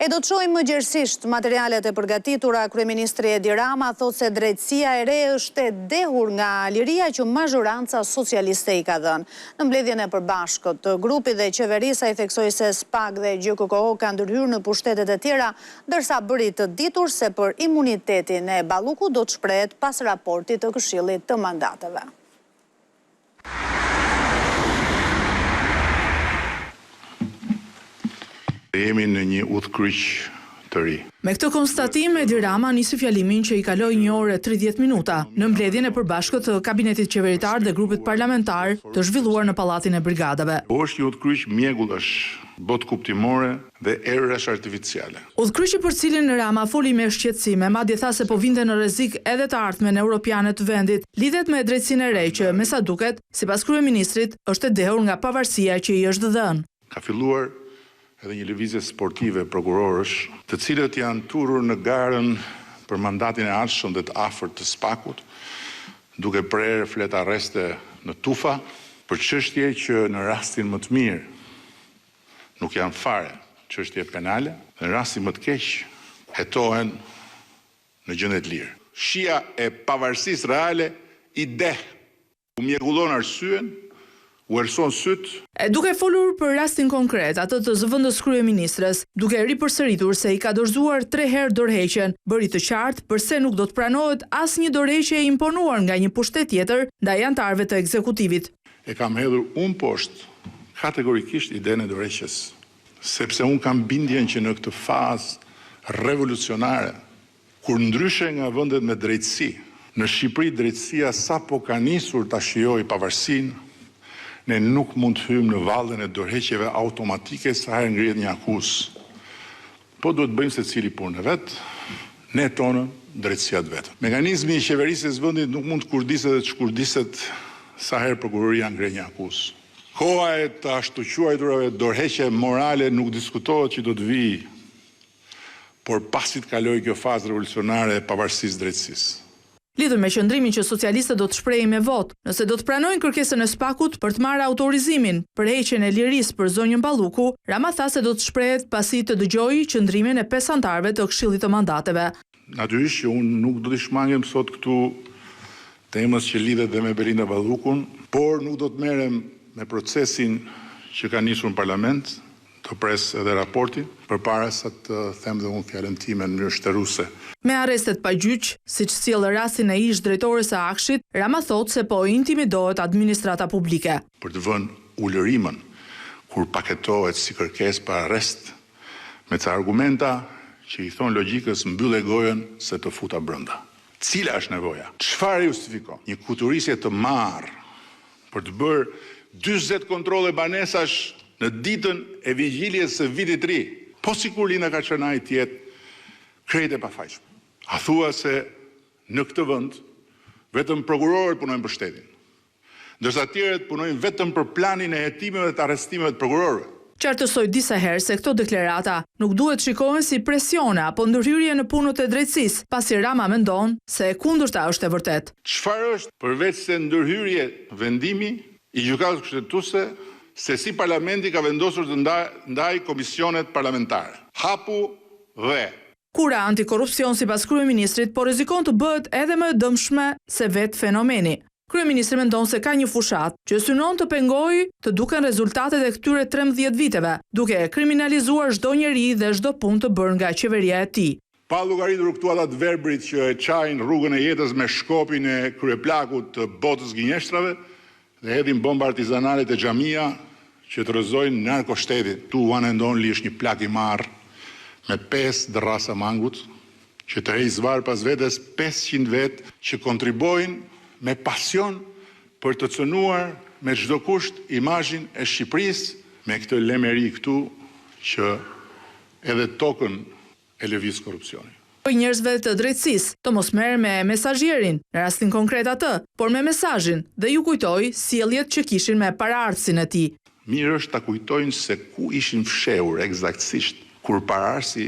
E do të shohim më gjerësisht materialet e përgatitura. Kryeministri Edi Rama thot se drejtësia e re është e dehur nga liria që mazhoranca socialiste i ka dhënë. Në mbledhjen e përbashkët të grupit dhe qeverisë ai theksoi se SPAK dhe GJKK kanë ndërhyrë në pushtetet e tjera, ndërsa bëri të ditur se për imunitetin e Ballukut do të shprehet pas raportit të Këshillit të Mandateve. Jemi në një udhkryq të ri. Me këtë konstatim, Edi Rama nisi fjalimin që i kaloi 1 orë e 30 minuta në mbledhjen e përbashkët të kabinetit qeveritar dhe grupit parlamentar të zhvilluar në Pallatin e Brigadave. Është një udhkryq mjegullash, botë kuptimore dhe erësh artificiale. Udhkryqi për cilin Rama foli me shqetësime, madje tha se po vinte në rrezik edhe të ardhmen europiane të vendit, lidhet me drejtsinë e re që, me sa duket, sipas kryeministrit, është e dehur nga pavarësia që i është dhënë. Ka filluar edhe një lëvizje sportive prokurorësh, të cilët janë turur në garën për mandatin e ardhshëm dhe të afërt të SPAK-ut, duke prerë flet arreste në tufa për çështje që në rastin më të mirë nuk janë fare çështje penale, dhe në rastin më të keq hetohen në gjendje të lirë. Shija e pavarësisë reale i u mjegullon arsyen, u erson syt. Duke folur për rastin konkret, atë të zëvendës kryeministres, duke ripërsëritur se i ka dorëzuar 3 herë dorëheqjen, bëri të qartë përse nuk do të pranohet asnjë dorëheqje e imponuar nga një pushtet tjetër ndaj anëtarëve të ekzekutivit. E kam hedhur unë poshtë kategorikisht idenë e dorëheqjes, sepse unë kam bindjen që në këtë fazë revolucionare, kur ndryshe nga vendet me drejtësi, në Shqipëri drejtësia sapo ka nisur ta shijojë pavarësinë, ne nuk mund të hymë në vallën e dorëheqjeve automatike sa herë ngrihet një akuzë. Po duhet bëjmë secili punën e vet, ne tonën drejtësia të vet. Mekanizmi i qeverisë së vendit nuk mund të kurdiset dhe të shkurdiset sa herë prokuroria ngre një akuzë. Koha e të ashtu quajturave dorëheqje morale nuk diskutohet që do të vijë, por pasi të kalojë kjo fazë revolucionare e pavarësisë drejtësisë. Lidhur me qëndrimin që socialistët do të shprehin me votë, nëse do të pranojnë kërkesën e SPAK-ut për të marrë autorizimin për heqjen e lirisë për zonjën Balluku, Rama tha se do të shprehet pasi të dëgjojë qëndrimin e 5 anëtarëve të Këshillit të Mandateve. Natyrisht që unë nuk do të shmangem sot këtu temës që lidhet dhe me Belinda Ballukun, por nuk do të merrem me procesin që ka nisur në parlament, të pres edhe raportin, përpara sa të them dhe unë fjalën time në mënyrë shtëruese. Me arrestet pa gjyq, siç sjell rastin e ish drejtores së Akshit, Rama thotë se po intimidohet administrata publike. Për të vënë ulërimën kur paketohet si kërkesë për arrest me ca argumenta që i thon logjikës mbyllë gojën se të futa brenda. Cila është nevoja? Çfarë justifikon? Një kuturisje të marrë për të bërë 40 kontrolle banesash në ditën e vigjiljes së vitit të ri, po sikur Lina Kaçanaj të jetë krejt e pafajshme. A thua se në këtë vend vetëm prokurorët punojnë për shtetin, ndërsa tjerët punojnë vetëm për planin e hetimeve dhe të arrestimeve të prokurorëve. Qartësoi disa herë se këto deklarata nuk duhet shikohen si presione apo ndërhyrje në punët e drejtësisë, pasi Rama mendon se e kundërta është e vërtetë. Çfarë është përveç se ndërhyrje vendimi i gjykatës kushtetuese se si parlamenti ka vendosur të ndaj komisionet parlamentare. Hapu dhe. Kura antikorrupsion sipas kryeministrit po rrezikon të bëhet edhe më e dëmshme se vetë fenomeni. Kryeministri mendon se ka një fushat që synon të pengojë të duken rezultatet e këtyre 13 viteve, duke kriminalizuar çdo njeri dhe çdo punë të bërë nga qeveria e tij. Pa llogaritur këtu ata të verbrit që e çajnë rrugën e jetës me shkopin e kryeplakut të botës gënjeshtrave, dhe hedhin bomba artizanale te xhamia që të rrëzojnë narkoshtetin. Tu one and only është një plak i marrë me 5 dërrasa mangut, që të heqë zvarr pas vetes 500 vetë që kontribojnë me pasion për të cënuar me çdo kusht imazhin e Shqipërisë, me këtë lemeri këtu që edhe tokën e lëviz korrupsioni. Njerëzve të drejtësisë të mos merr me mesazhierin, në rastin konkret atë, por me mesazhin dhe ju kujtoi sjelljet që kishin me paraardhësin e tij. Mirë është ta kujtojnë se ku ishin fshehur eksaktësisht kur paraardhësi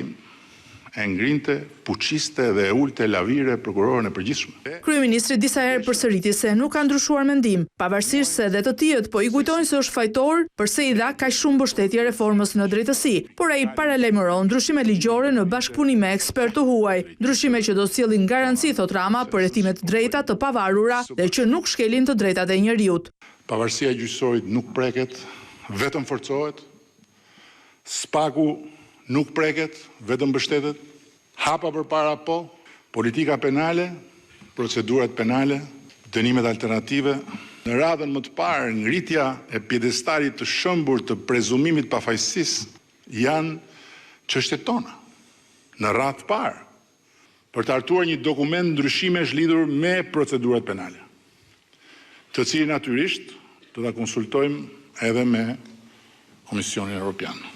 e ngrinte, puqiste dhe e ulte lavire prokurorën e përgjithshme. Kryeministri disa herë përsëriti se nuk ka ndryshuar mendim, pavarësisht se edhe të tjerët po i kujtojnë se është fajtor përse i dha kaq shumë mbështetje reformës në drejtësi, por ai paralajmëron ndryshime ligjore në bashkëpunim me ekspertë huaj, ndryshime që do sjellin garanci, thot Rama, për hetime të drejta të pavarura dhe që nuk shkelin të drejtat e njerëzit. Pavarësia e gjyqësorit nuk preket, vetëm forcohet. Spaku nuk preket, vetëm mbështetet. Hapa përpara po, politika penale, procedurat penale, dënimet alternative. Në radhën më të parë, ngritja e pjedestalit të shëmbur të prezumimit pafajësisë janë çështjet tona. Në radhë të parë, për të hartuar një dokument ndryshimesh lidhur me procedurat penale, të cilin natyrisht do ta konsultojmë edhe me Komisionin Evropian.